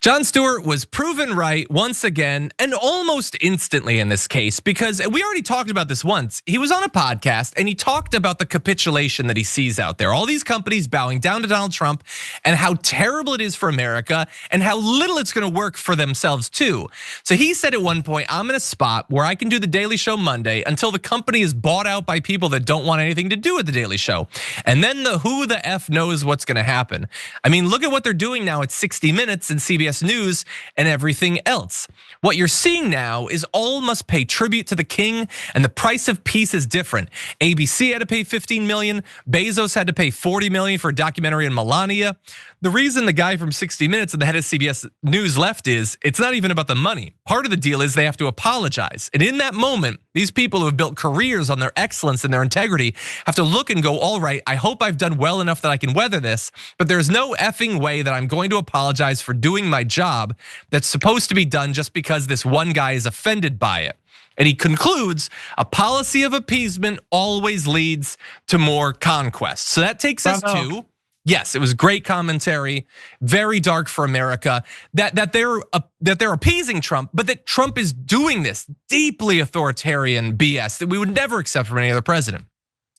Jon Stewart was proven right once again and almost instantly in this case, because we already talked about this once. He was on a podcast and he talked about the capitulation that he sees out there. All these companies bowing down to Donald Trump and how terrible it is for America and how little it's gonna work for themselves too. So he said at one point, I'm in a spot where I can do the Daily Show Monday until the company is bought out by people that don't want anything to do with the Daily Show. And then who the F knows what's gonna happen. I mean, look at what they're doing now at 60 Minutes and CBS News and everything else. What you're seeing now is all must pay tribute to the king, and the price of peace is different. ABC had to pay 15 million, Bezos had to pay 40 million for a documentary on Melania. The reason the guy from 60 Minutes and the head of CBS News left is it's not even about the money. Part of the deal is they have to apologize. And in that moment, these people who have built careers on their excellence and their integrity have to look and go, all right, I hope I've done well enough that I can weather this, but there's no effing way that I'm going to apologize for doing my job that's supposed to be done just because this one guy is offended by it. And he concludes, a policy of appeasement always leads to more conquest. So that takes us to, yes, it was great commentary, very dark for America, that they're appeasing Trump, but that Trump is doing this deeply authoritarian BS that we would never accept from any other president.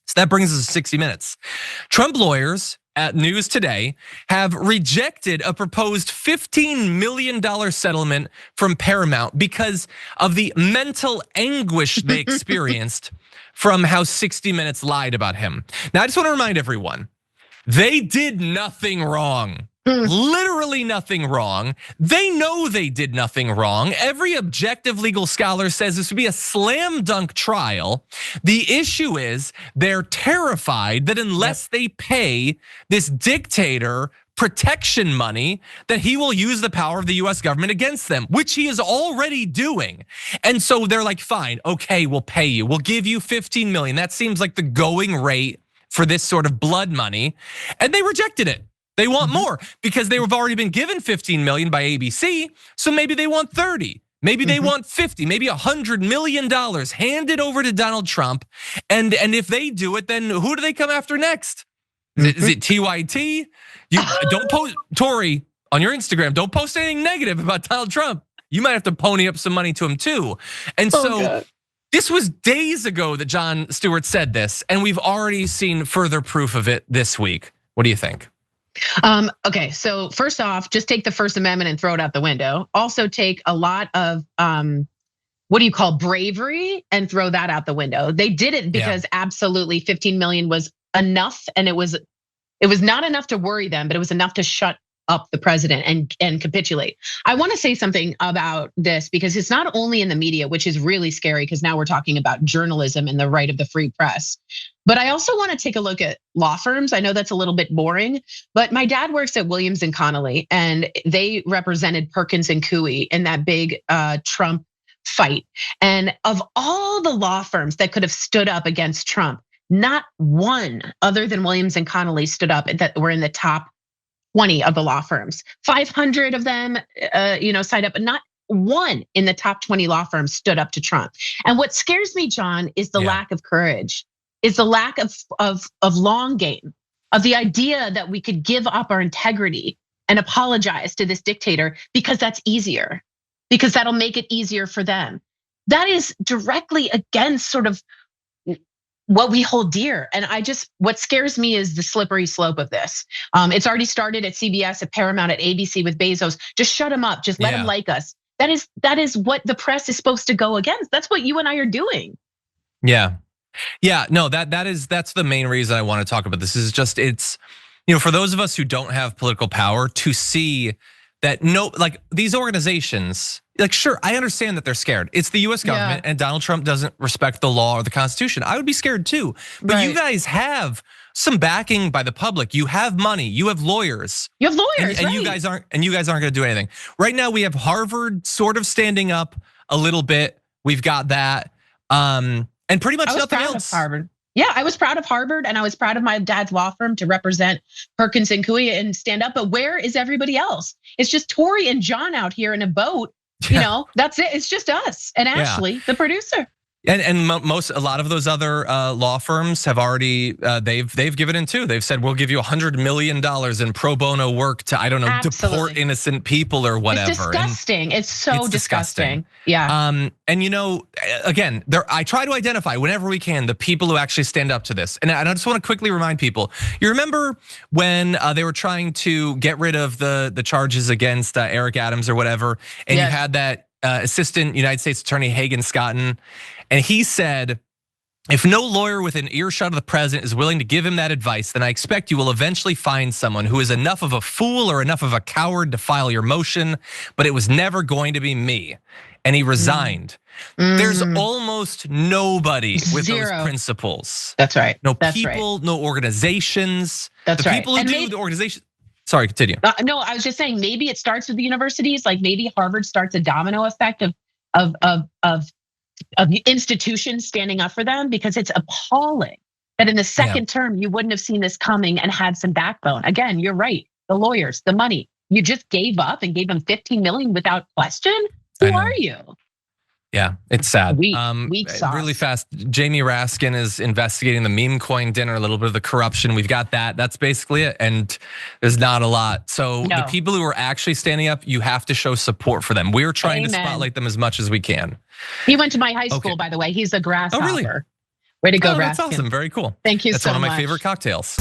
So that brings us to 60 Minutes. Trump lawyers at News Today have rejected a proposed $15 million settlement from Paramount because of the mental anguish they experienced from how 60 Minutes lied about him. Now, I just want to remind everyone, they did nothing wrong. Literally nothing wrong. They know they did nothing wrong. Every objective legal scholar says this would be a slam dunk trial. The issue is they're terrified that unless they pay this dictator protection money, that he will use the power of the US government against them, which he is already doing. And so they're like, fine, okay, we'll pay you. We'll give you 15 million. That seems like the going rate for this sort of blood money. And they rejected it. They want more because they have already been given 15 million by ABC. So maybe they want 30, maybe they want 50, maybe $100 million handed over to Donald Trump. And if they do it, then who do they come after next? Is it TYT? You don't post, Tory, on your Instagram, don't post anything negative about Donald Trump. You might have to pony up some money to him too. And so this was days ago that Jon Stewart said this, and we've already seen further proof of it this week. What do you think? Okay, so first off, just take the First Amendment and throw it out the window. Also take a lot of, what do you call bravery, and throw that out the window. They did it because absolutely 15 million was enough, and it was not enough to worry them, but it was enough to shut up the president and capitulate. I want to say something about this because it's not only in the media, which is really scary because now we're talking about journalism and the right of the free press. But I also want to take a look at law firms. I know that's a little bit boring, but my dad works at Williams and Connolly, and they represented Perkins and Coie in that big Trump fight. And of all the law firms that could have stood up against Trump, not one other than Williams and Connolly stood up that were in the top 20 of the law firms. 500 of them, signed up, but not one in the top 20 law firms stood up to Trump. And what scares me, John, is the lack of courage, is the lack of long game, of the idea that we could give up our integrity and apologize to this dictator because that's easier, because that'll make it easier for them. That is directly against sort of what we hold dear. And what scares me is the slippery slope of this. It's already started at CBS, at Paramount, at ABC with Bezos. Just shut him up, just let him like us. That is what the press is supposed to go against. That's what you and I are doing. Yeah, no, that's the main reason I want to talk about this. Is just it's, for those of us who don't have political power to see that like these organizations, like sure, I understand that they're scared. It's the US government and Donald Trump doesn't respect the law or the Constitution. I would be scared too. But you guys have some backing by the public. You have money, you have lawyers. You have lawyers, and you guys aren't gonna do anything. Right now we have Harvard sort of standing up a little bit. We've got that. And pretty much nothing else. Harvard. Yeah, I was proud of Harvard, and I was proud of my dad's law firm to represent Perkins and Coie and stand up. But where is everybody else? It's just Tory and John out here in a boat. That's it. It's just us and Ashley, the producer. And a lot of those other law firms have already they've given in too. They've said we'll give you $100 million in pro bono work to, I don't know, Absolutely. deport innocent people or whatever. It's disgusting. It's so disgusting. Yeah. And again, I try to identify whenever we can the people who actually stand up to this. And I just want to quickly remind people. You remember when they were trying to get rid of the charges against Eric Adams or whatever, and you had that Assistant United States Attorney Hagen Scotton. And he said, if no lawyer within earshot of the president is willing to give him that advice, then I expect you will eventually find someone who is enough of a fool or enough of a coward to file your motion, but it was never going to be me. And he resigned. There's almost nobody with those principles. That's right. No people, no organizations. That's right. People who do the organization. Sorry, continue. No, I was just saying maybe it starts with the universities. Like maybe Harvard starts a domino effect of institutions standing up for them, because it's appalling that in the second term you wouldn't have seen this coming and had some backbone. Again, you're right. The lawyers, the money, you just gave up and gave them 15 million without question. Who are you? Yeah, it's sad. Weak sauce. Really fast. Jamie Raskin is investigating the meme coin dinner, a little bit of the corruption. We've got that. That's basically it. And there's not a lot. So the people who are actually standing up, you have to show support for them. We're trying to spotlight them as much as we can. He went to my high school, by the way. He's a grasshopper. Oh, really? Way to go, Raskin. That's awesome. Very cool. Thank you so much. That's one of my favorite cocktails.